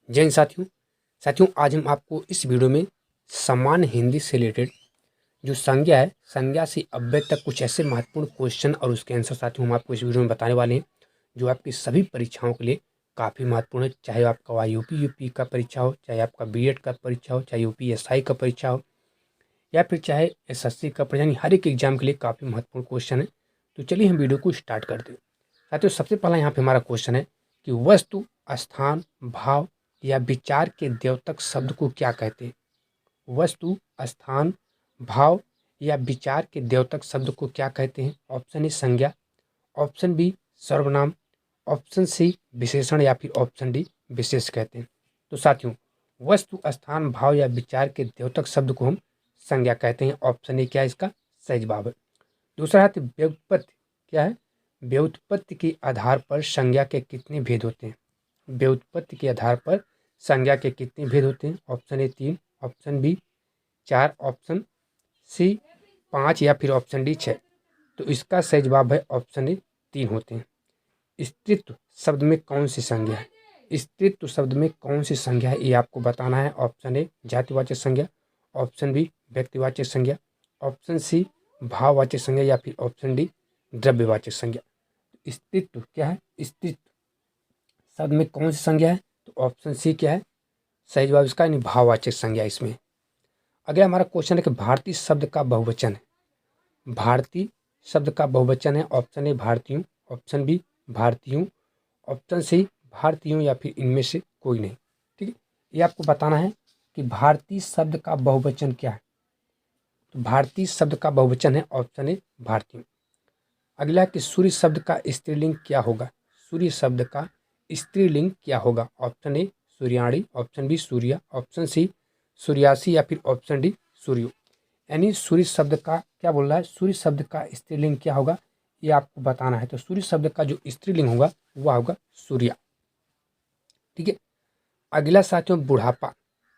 जय हिंद साथियों आज हम आपको इस वीडियो में सामान्य हिंदी से रिलेटेड जो संज्ञा है, संज्ञा से अव्यय तक कुछ ऐसे महत्वपूर्ण क्वेश्चन और उसके आंसर साथियों हम आपको इस वीडियो में बताने वाले हैं जो आपकी सभी परीक्षाओं के लिए काफ़ी महत्वपूर्ण है। चाहे आपका यूपी का परीक्षा हो, चाहे आपका बीएड का परीक्षा हो, चाहे यूपीएसआई का परीक्षा हो, या फिर चाहे एसएससी का परीक्षा, यानी हर एक एग्जाम के लिए काफ़ी महत्वपूर्ण क्वेश्चन है। तो चलिए हम वीडियो को स्टार्ट करते हैं। साथियों सबसे पहला यहाँ पे हमारा क्वेश्चन है कि वस्तु, स्थान, भाव या विचार के द्योतक शब्द को क्या कहते हैं। वस्तु, स्थान, भाव या विचार के द्योतक शब्द को क्या कहते हैं। ऑप्शन ए संज्ञा, ऑप्शन बी सर्वनाम, ऑप्शन सी विशेषण या फिर ऑप्शन डी विशेष कहते हैं। तो साथियों वस्तु, स्थान, भाव या विचार के द्योतक शब्द को हम संज्ञा कहते हैं। ऑप्शन ए क्या है इसका सही जवाब है। दूसरा है व्युत्पत्ति, क्या है व्युत्पत्ति के आधार पर संज्ञा के कितने भेद होते हैं। व्युत्पत्ति के आधार पर संज्ञा के कितने भेद होते हैं। Option A 3, option B 4, option C 5 या फिर ऑप्शन डी 6। तो इसका सही जवाब है ऑप्शन ए 3 होते हैं। स्त्रीत्व शब्द में कौन सी संज्ञा है। स्त्रीत्व शब्द में कौन सी संज्ञा है ये आपको बताना है। ऑप्शन ए जातिवाचक संज्ञा, ऑप्शन बी व्यक्तिवाचक संज्ञा, ऑप्शन सी भाववाचक संज्ञा या फिर ऑप्शन डी द्रव्यवाचक संज्ञा। स्त्रीत्व क्या है, स्त्रीत्व शब्द में कौन सी संज्ञा है। तो ऑप्शन सी क्या है सही जवाब इसका, यानी भाववाचक संज्ञा इसमें। अगला हमारा क्वेश्चन है कि भारतीय शब्द का बहुवचन है। भारतीय शब्द का बहुवचन है। ऑप्शन ए भारतीयों, ऑप्शन बी भारतीयों, ऑप्शन सी भारतीयों या फिर इनमें से कोई नहीं। ठीक है, ये आपको बताना है कि भारतीय शब्द का बहुवचन क्या है। तो भारतीय शब्द का बहुवचन है ऑप्शन ए भारतीयों। अगला कि सूर्य शब्द का स्त्रीलिंग क्या होगा। सूर्य शब्द का स्त्रीलिंग क्या होगा। ऑप्शन ए सूर्याणी, ऑप्शन बी सूर्या, ऑप्शन सी सूर्यासी या फिर ऑप्शन डी सूर्यो। यानी सूर्य शब्द का क्या बोल रहा है, सूर्य शब्द का स्त्रीलिंग क्या होगा ये आपको बताना है। तो सूर्य शब्द का जो स्त्रीलिंग होगा वह होगा सूर्या। ठीक है, अगला साथियों बुढ़ापा।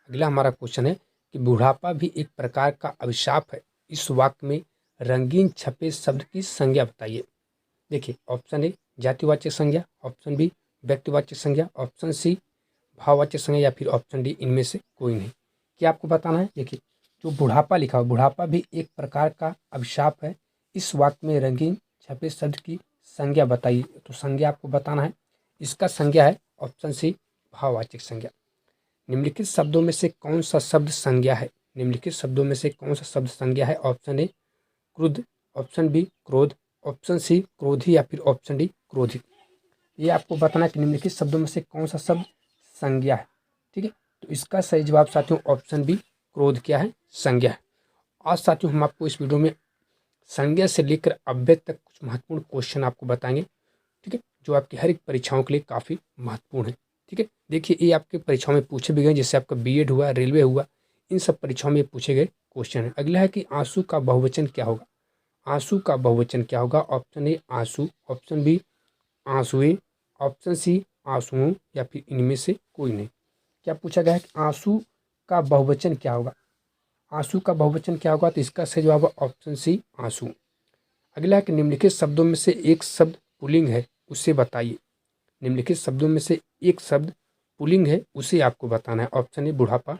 अगला हमारा क्वेश्चन है कि बुढ़ापा भी एक प्रकार का अभिशाप है। इस वाक्य में रंगीन छपे शब्द की संज्ञा बताइए। देखिए ऑप्शन ए जातिवाचक संज्ञा, ऑप्शन बी व्यक्तिवाचक संज्ञा, ऑप्शन सी भाववाचक संज्ञा या फिर ऑप्शन डी इनमें से कोई नहीं। क्या आपको बताना है। देखिए जो बुढ़ापा लिखा हो, बुढ़ापा भी एक प्रकार का अभिशाप है। इस वाक्य में रंगीन छपे शब्द की संज्ञा बताइए। तो संज्ञा आपको बताना है। इसका संज्ञा है ऑप्शन सी भाववाचक संज्ञा। निम्नलिखित शब्दों में से कौन सा शब्द संज्ञा है। निम्नलिखित शब्दों में से कौन सा शब्द संज्ञा है। ऑप्शन ए क्रुद्ध, ऑप्शन बी क्रोध, ऑप्शन सी क्रोधी या फिर ऑप्शन डी क्रोधित। ये आपको बताना है कि निम्नलिखित शब्दों में से कौन सा शब्द संज्ञा है। ठीक है, तो इसका सही जवाब साथियों ऑप्शन बी क्रोध क्या है संज्ञा है। आज साथियों हम आपको इस वीडियो में संज्ञा से लेकर अव्यय तक कुछ महत्वपूर्ण क्वेश्चन आपको बताएंगे। ठीक है, जो आपकी हर एक परीक्षाओं के लिए काफ़ी महत्वपूर्ण है। ठीक है, देखिए ये आपके परीक्षाओं में पूछे भी गए, जैसे आपका बीएड हुआ, रेलवे हुआ, इन सब परीक्षाओं में पूछे गए क्वेश्चन है। अगला है कि आंसू का बहुवचन क्या होगा। आंसू का बहुवचन क्या होगा। ऑप्शन ए आंसू, ऑप्शन बी आंसुएं, ऑप्शन सी आंसुओं या फिर इनमें से कोई नहीं। क्या पूछा गया है कि आंसू का बहुवचन क्या होगा। आंसू का बहुवचन क्या होगा। तो इसका सही जवाब है ऑप्शन सी आंसू। अगला है कि निम्नलिखित शब्दों में से एक शब्द पुल्लिंग है उसे बताइए। निम्नलिखित शब्दों में से एक शब्द पुल्लिंग है उसे आपको बताना है। ऑप्शन ए बुढ़ापा,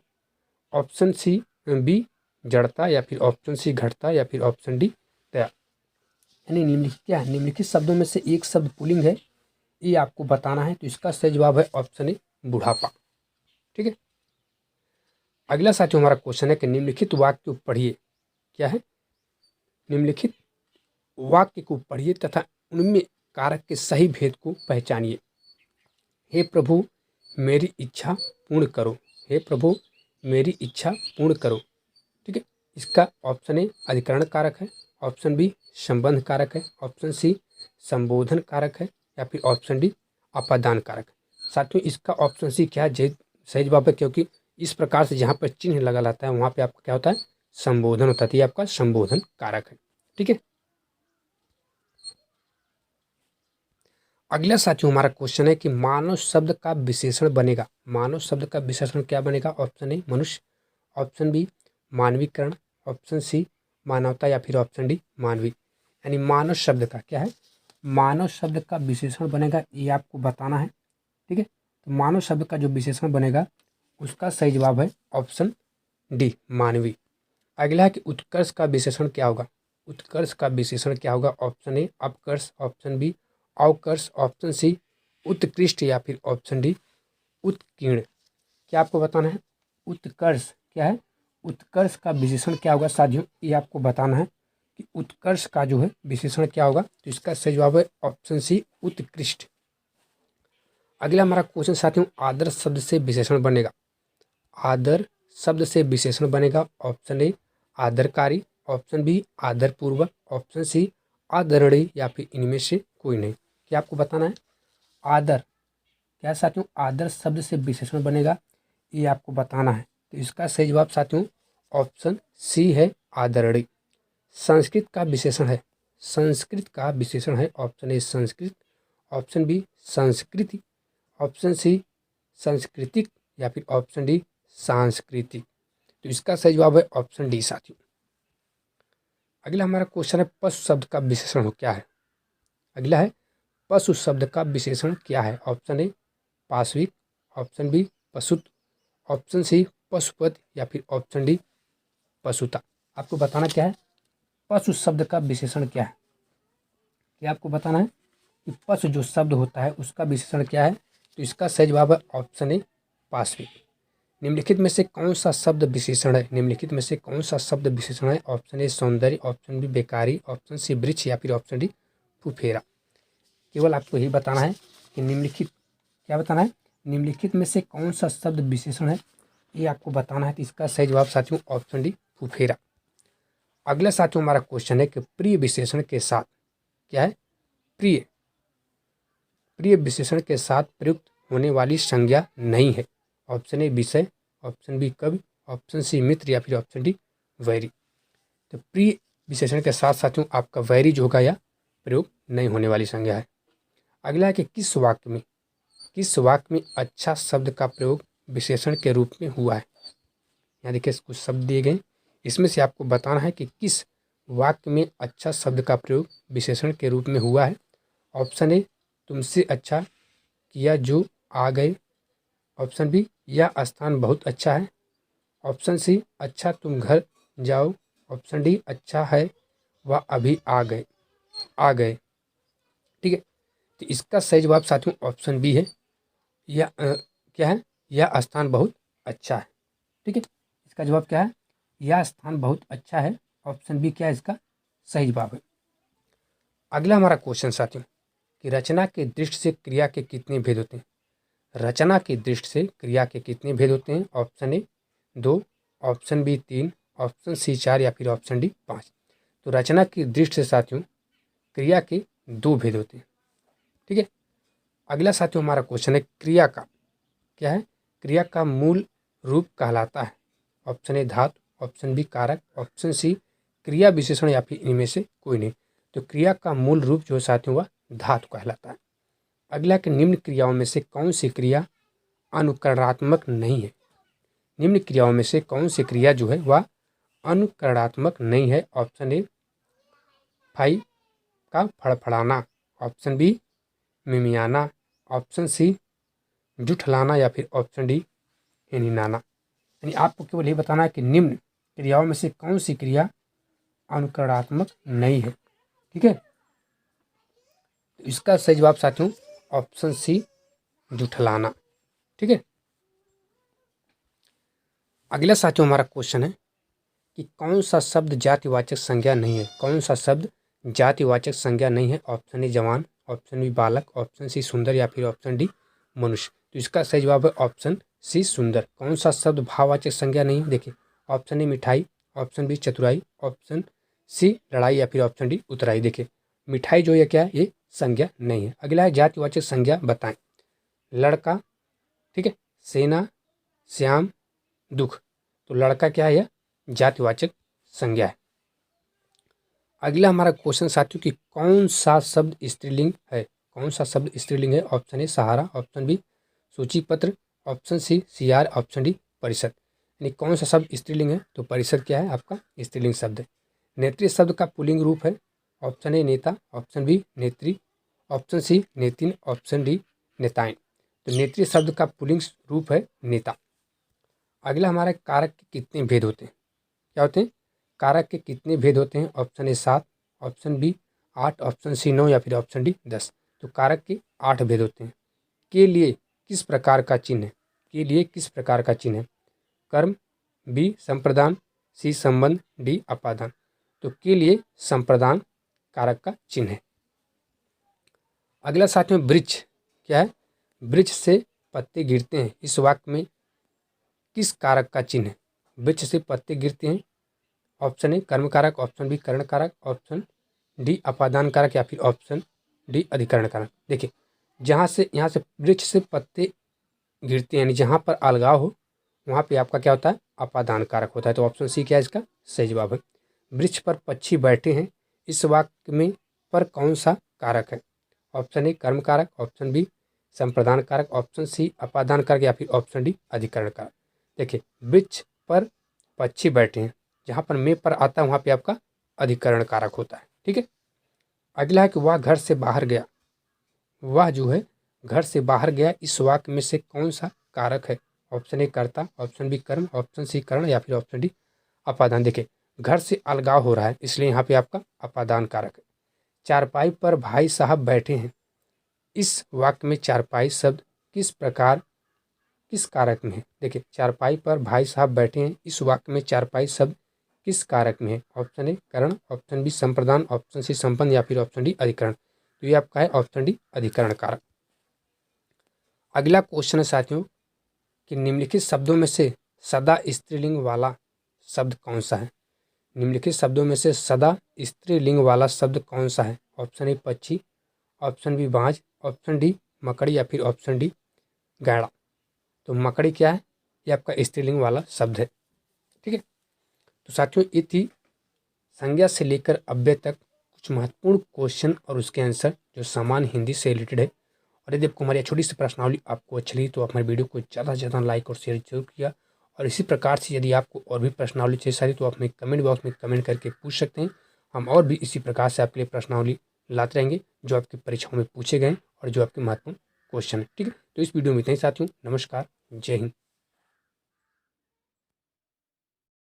ऑप्शन सी बी जड़ता या फिर ऑप्शन सी घटता या फिर ऑप्शन डी दया। यानी निम्नलिखित क्या है, निम्नलिखित शब्दों में से एक शब्द पुल्लिंग है ये आपको बताना है। तो इसका सही जवाब है ऑप्शन ए बुढ़ापा। ठीक है, अगला साथियों हमारा क्वेश्चन है कि निम्नलिखित वाक्य को पढ़िए। क्या है, निम्नलिखित वाक्य को पढ़िए तथा उनमें कारक के सही भेद को पहचानिए। हे प्रभु मेरी इच्छा पूर्ण करो। हे प्रभु मेरी इच्छा पूर्ण करो। ठीक है, इसका ऑप्शन ए अधिकरण कारक है, ऑप्शन बी संबंध कारक है, ऑप्शन सी संबोधन कारक है या फिर ऑप्शन डी अपादान कारक है। साथियों इसका ऑप्शन सी क्या है सही जवाब है, क्योंकि इस प्रकार से जहाँ पर चिन्ह लगा रहता है वहाँ पे आपका क्या होता है संबोधन होता है। ये आपका संबोधन कारक है। ठीक है, अगला साथियों हमारा क्वेश्चन है कि मानव शब्द का विशेषण बनेगा। मानव शब्द का विशेषण क्या बनेगा। ऑप्शन ए मनुष्य, ऑप्शन बी मानवीकरण, ऑप्शन सी मानवता या फिर ऑप्शन डी मानवी। यानी मानव शब्द का क्या है, मानव शब्द का विशेषण बनेगा ये आपको बताना है। ठीक है, तो मानव शब्द का जो विशेषण बनेगा उसका सही जवाब है ऑप्शन डी, मानवी। अगला है कि उत्कर्ष का विशेषण क्या होगा। उत्कर्ष का विशेषण क्या होगा। ऑप्शन ए अपकर्ष, ऑप्शन बी अवकर्ष, ऑप्शन सी उत्कृष्ट या फिर ऑप्शन डी उत्कीर्ण। क्या आपको बताना है। उत्कर्ष क्या है, उत्कर्ष का विशेषण क्या होगा साथियों, ये आपको बताना है कि उत्कर्ष का जो है विशेषण क्या होगा। तो इसका सही जवाब है ऑप्शन सी उत्कृष्ट। अगला हमारा क्वेश्चन साथियों, आदर शब्द से विशेषण बनेगा। आदर शब्द से विशेषण बनेगा। ऑप्शन ए आदरकारी, ऑप्शन बी आदरपूर्वक, ऑप्शन सी आदरणीय या फिर इनमें से कोई नहीं। क्या आपको बताना है। आदर क्या साथियों, आदर शब्द से विशेषण बनेगा, ये आपको बताना है। तो इसका सही जवाब साथियों ऑप्शन सी है आदरणीय। संस्कृत का विशेषण है, संस्कृत का विशेषण है। ऑप्शन ए संस्कृत, ऑप्शन बी संस्कृति, ऑप्शन सी सांस्कृतिक या फिर ऑप्शन डी सांस्कृतिक। तो इसका सही जवाब है ऑप्शन डी साथियों। अगला हमारा क्वेश्चन है पशु शब्द का विशेषण हो क्या है। अगला है पशु शब्द का विशेषण क्या है। ऑप्शन ए पाशविक, ऑप्शन बी पशुत, ऑप्शन सी पशुपत या फिर ऑप्शन डी पशुता। आपको बताना क्या है, पशु शब्द का विशेषण क्या है। क्या आपको बताना है कि पशु जो शब्द होता है उसका विशेषण क्या है। तो इसका सही जवाब है ऑप्शन ए पाशविक। निम्नलिखित में से कौन सा शब्द विशेषण है। निम्नलिखित में से कौन सा शब्द विशेषण है। ऑप्शन ए सौंदर्य, ऑप्शन बी बेकारी, ऑप्शन सी वृक्ष या फिर ऑप्शन डी फुफेरा। केवल आपको यही बताना है कि निम्नलिखित क्या बताना है, निम्नलिखित में से कौन सा शब्द विशेषण है, ये आपको बताना है। तो इसका सही जवाब साथियों ऑप्शन डी फुफेरा। अगला साथियों हमारा क्वेश्चन है कि प्रिय विशेषण के साथ क्या है, प्रिय प्रिय विशेषण के साथ प्रयुक्त होने वाली संज्ञा नहीं है। ऑप्शन ए विषय, ऑप्शन बी कवि, ऑप्शन सी मित्र या फिर ऑप्शन डी वैरी। तो प्रिय विशेषण के साथ साथियों आपका वैरी जो होगा या प्रयोग नहीं होने वाली संज्ञा है। अगला है कि किस वाक्य में अच्छा शब्द का प्रयोग विशेषण के रूप में हुआ है। यहाँ देखिए कुछ शब्द दिए गए, इसमें से आपको बताना है कि किस वाक्य में अच्छा शब्द का प्रयोग विशेषण के रूप में हुआ है। ऑप्शन ए तुमसे अच्छा किया जो आ गए, ऑप्शन बी यह स्थान बहुत अच्छा है, ऑप्शन सी अच्छा तुम घर जाओ, ऑप्शन डी अच्छा है वह अभी आ गए। ठीक है, तो इसका सही जवाब साथियों ऑप्शन बी है, यह क्या है, यह स्थान बहुत अच्छा है। ठीक है, इसका जवाब क्या है, यह स्थान बहुत अच्छा है। ऑप्शन बी क्या है इसका सही जवाब है। अगला हमारा क्वेश्चन साथियों कि रचना के दृष्टि से क्रिया के कितने भेद होते हैं। रचना की दृष्टि से क्रिया के कितने भेद होते हैं। Option A 2, option B 3, option C 4 या फिर ऑप्शन डी 5। तो रचना की दृष्टि से साथियों क्रिया के 2 भेद होते हैं। ठीक है, अगला साथियों हमारा क्वेश्चन है क्रिया का क्या है, क्रिया का मूल रूप कहलाता है। ऑप्शन ए धातु, ऑप्शन बी कारक, ऑप्शन सी क्रिया विशेषण या फिर इनमें से कोई नहीं। तो क्रिया का मूल रूप जो साथियों वह धातु कहलाता है। अगला कि निम्न क्रियाओं में से कौन सी क्रिया अनुकरणात्मक नहीं है। निम्न क्रियाओं में से कौन सी क्रिया जो है वह अनुकरणात्मक नहीं है। ऑप्शन ए फाई का फड़फड़ाना, ऑप्शन बी मिमियाना, ऑप्शन सी जुठलाना या फिर ऑप्शन डी हिनहिनाना। यानी आपको केवल ये बताना है कि निम्न क्रियाओं में से कौन सी क्रिया अनुकरणात्मक नहीं है। ठीक है, तो इसका सही जवाब साथियों ऑप्शन सी जुठलाना। ठीक है, अगला साथियों हमारा क्वेश्चन है कि कौन सा शब्द जातिवाचक संज्ञा नहीं है। कौन सा शब्द जातिवाचक संज्ञा नहीं है। ऑप्शन ए जवान, ऑप्शन बी बालक, ऑप्शन सी सुंदर या फिर ऑप्शन डी मनुष्य। तो इसका सही जवाब है ऑप्शन सी सुंदर। कौन सा शब्द भाववाचक संज्ञा नहीं है। देखिए ऑप्शन ए मिठाई, ऑप्शन बी चतुराई, ऑप्शन सी लड़ाई या फिर ऑप्शन डी उतराई। देखिए मिठाई जो है क्या है ये संज्ञा नहीं है। अगला है जातिवाचक संज्ञा बताएं। लड़का, ठीक है, सेना, श्याम, दुख। तो लड़का क्या है यह जातिवाचक संज्ञा है। अगला हमारा क्वेश्चन साथियों कि कौन सा शब्द स्त्रीलिंग है। कौन सा शब्द स्त्रीलिंग है। ऑप्शन ए सहारा, ऑप्शन बी सूची पत्र, ऑप्शन सी सियार, ऑप्शन डी परिषद। यानी कौन सा शब्द स्त्रीलिंग है। तो परिषद क्या है आपका स्त्रीलिंग शब्द है। नेत्री शब्द का पुल्लिंग रूप है। ऑप्शन ए नेता, ऑप्शन बी नेत्री, ऑप्शन सी नेतिन, ऑप्शन डी नेताएं। तो नेत्री शब्द का पुल्लिंग रूप है नेता। अगला हमारा कारक के कितने भेद होते हैं? क्या होते हैं? कारक के कितने भेद होते हैं? Option A 7, option B 8, option C 9 या फिर ऑप्शन डी 10। तो कारक के 8 भेद होते हैं। के लिए किस प्रकार का चिन्ह है? के लिए किस प्रकार का चिन्ह है? कर्म, बी संप्रदान, सी संबंध, डी अपादान। तो के लिए संप्रदान कारक का चिन्ह है। अगला साथियों वृक्ष क्या है? वृक्ष से पत्ते गिरते हैं, इस वाक्य में किस कारक का चिन्ह है? वृक्ष से पत्ते गिरते हैं। ऑप्शन ए कर्म कारक, ऑप्शन बी करण कारक, ऑप्शन डी अपादान कारक या फिर ऑप्शन डी अधिकरण कारक। देखिए यहाँ से वृक्ष से पत्ते गिरते हैं, यानी जहाँ पर अलगाव हो वहाँ पे आपका क्या होता है? अपादान कारक होता है। तो ऑप्शन सी क्या है इसका सही जवाब है। वृक्ष पर पक्षी बैठे हैं, इस वाक्य में पर कौन सा कारक है? ऑप्शन ए कर्म कारक, ऑप्शन बी संप्रदान कारक, ऑप्शन सी अपादान कारक या फिर ऑप्शन डी अधिकरण कारक। देखिए वृक्ष पर पक्षी बैठे हैं, जहाँ पर में पर आता है वहाँ पे आपका अधिकरण कारक होता है। ठीक है। अगला है कि वह घर से बाहर गया। वह जो है घर से बाहर गया, इस वाक्य में से कौन सा कारक है? ऑप्शन ए कर्ता, ऑप्शन बी कर्म, ऑप्शन सी करण या फिर ऑप्शन डी अपादान। देखिए घर से अलगाव हो रहा है, इसलिए यहाँ पे आपका अपादान कारक है। चारपाई पर भाई साहब बैठे हैं, इस वाक्य में चारपाई शब्द किस प्रकार किस कारक में है? देखिए चारपाई पर भाई साहब बैठे हैं, इस वाक्य में चारपाई शब्द किस कारक में है? ऑप्शन ए करण, ऑप्शन बी संप्रदान, ऑप्शन सी संपन्न या फिर ऑप्शन डी अधिकरण। तो ये आपका है ऑप्शन डी अधिकरण कारक। अगला क्वेश्चन है साथियों कि निम्नलिखित शब्दों में से सदा स्त्रीलिंग वाला शब्द कौन सा है? निम्नलिखित शब्दों में से सदा स्त्रीलिंग वाला शब्द कौन सा है? ऑप्शन ए पक्षी, ऑप्शन बी बाज, ऑप्शन डी मकड़ी या फिर ऑप्शन डी गैड़ा। तो मकड़ी क्या है? ये आपका स्त्रीलिंग वाला शब्द है। ठीक है। तो साथियों ये थी संज्ञा से लेकर अव्यय तक कुछ महत्वपूर्ण क्वेश्चन और उसके आंसर जो सामान्य हिंदी से रिलेटेड है। और यदि आपको हमारी छोटी सी प्रश्नावली आपको अच्छी लगी तो आप हमारे वीडियो को ज़्यादा से ज़्यादा लाइक और शेयर जरूर किया। और इसी प्रकार से यदि आपको और भी प्रश्नावली चाहिए सारी तो आप हमें कमेंट बॉक्स में कमेंट करके पूछ सकते हैं। हम और भी इसी प्रकार से आपके लिए प्रश्नावली लाते रहेंगे जो आपकी परीक्षाओं में पूछे गए और जो आपके महत्वपूर्ण क्वेश्चन है। ठीक है। तो इस वीडियो में इतना ही साथियों, नमस्कार, जय हिंद।